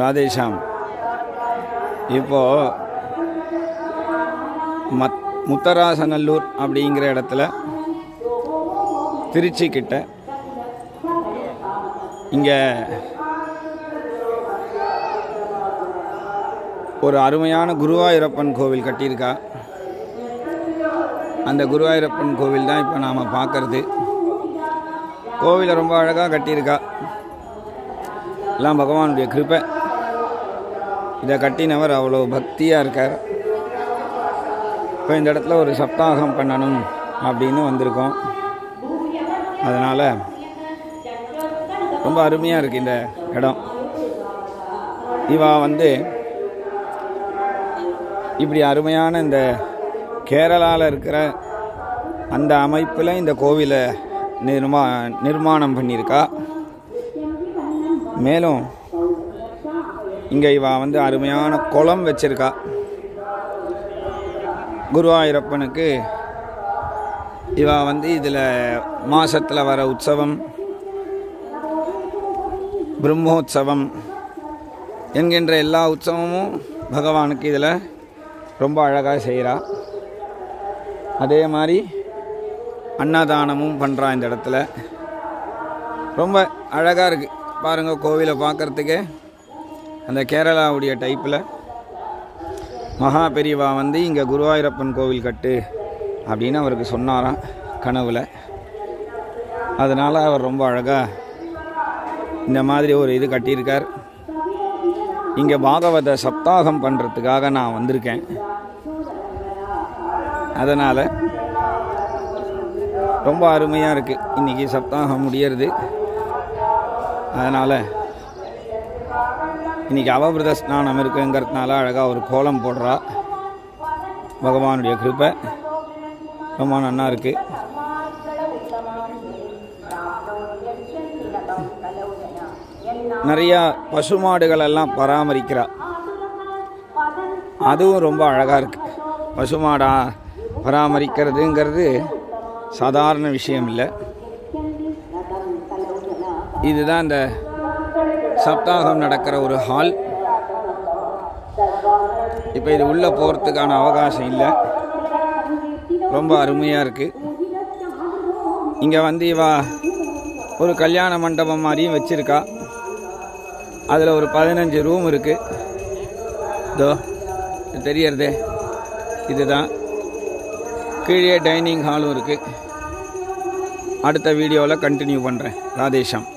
ராதேஷாம். இப்போது முத்தராசநல்லூர் அப்படிங்கிற இடத்துல திருச்சி கிட்ட இங்கே ஒரு அருமையான குருவாயூரப்பன் கோவில் கட்டியிருக்கா. அந்த குருவாயூரப்பன் கோவில் தான் இப்போ நாம் பார்க்குறது. கோவிலை ரொம்ப அழகாக கட்டியிருக்கா. எல்லாம் பகவானுடைய கிருபை. இதை கட்டினவர் அவ்வளோ பக்தியாக இருக்கார். இப்போ இந்த இடத்துல ஒரு சப்தாகம் பண்ணணும் அப்படின்னு வந்திருக்கோம். அதனால் ரொம்ப அருமையாக இருக்குது இந்த இடம். இவா இப்படி அருமையான இந்த கேரளாவில் இருக்கிற அந்த அமைப்பில் இந்த கோவிலை நிர்மாணம் பண்ணியிருக்கா. மேலும் இங்கே இவா அருமையான குளம் வச்சிருக்கா. குருவாயூரப்பனுக்கு இவா இதில் மாதத்தில் வர உற்சவம், பிரம்மோற்சவம் என்கின்ற எல்லா உற்சவமும் பகவானுக்கு இதில் ரொம்ப அழகாக செய்கிறா. அதே மாதிரி அன்னதானமும் பண்ணுறா. இந்த இடத்துல ரொம்ப அழகாக இருக்குது. பாருங்கள், கோவிலை பார்க்குறதுக்கே அந்த கேரளாவுடைய டைப்பில் மகா பெரியவா இங்கே குருவாயூரப்பன் கோவில் கட்டு அப்படின்னு அவருக்கு சொன்னாராம் கனவில். அதனால் அவர் ரொம்ப அழகாக இந்த மாதிரி ஒரு இது கட்டியிருக்கார். இங்கே பாகவத சப்தாகம் பண்ணுறதுக்காக நான் வந்திருக்கேன். அதனால் ரொம்ப அருமையாக இருக்குது. இன்றைக்கி சப்தாகம் முடியறது. அதனால் இன்றைக்கி அவபிரத ஸ்நானம் இருக்குங்கிறதுனால அழகாக ஒரு கோலம் போடுறா. பகவானுடைய கிருபை ரொம்ப நல்லா இருக்குது. நிறையா பசுமாடுகளெல்லாம் பராமரிக்கிறா. அதுவும் ரொம்ப அழகாக இருக்குது. பசுமாடா பராமரிக்கிறதுங்கிறது சாதாரண விஷயம் இல்லை. இதுதான் இந்த சப்தாகம் நடக்கிற ஒரு ஹால். இப்போ இது உள்ளே போகிறதுக்கான அவகாசம் இல்லை. ரொம்ப அருமையாக இருக்குது. இங்கே இவா ஒரு கல்யாண மண்டபம் மாதிரியும் வச்சுருக்கா. அதில் ஒரு 15 ரூம் இருக்குது. இதோ தெரியறதே இதுதான். கீழே டைனிங் ஹாலும் இருக்குது. அடுத்த வீடியோவில் கண்டினியூ பண்ணுறேன். ராதேஷாம்.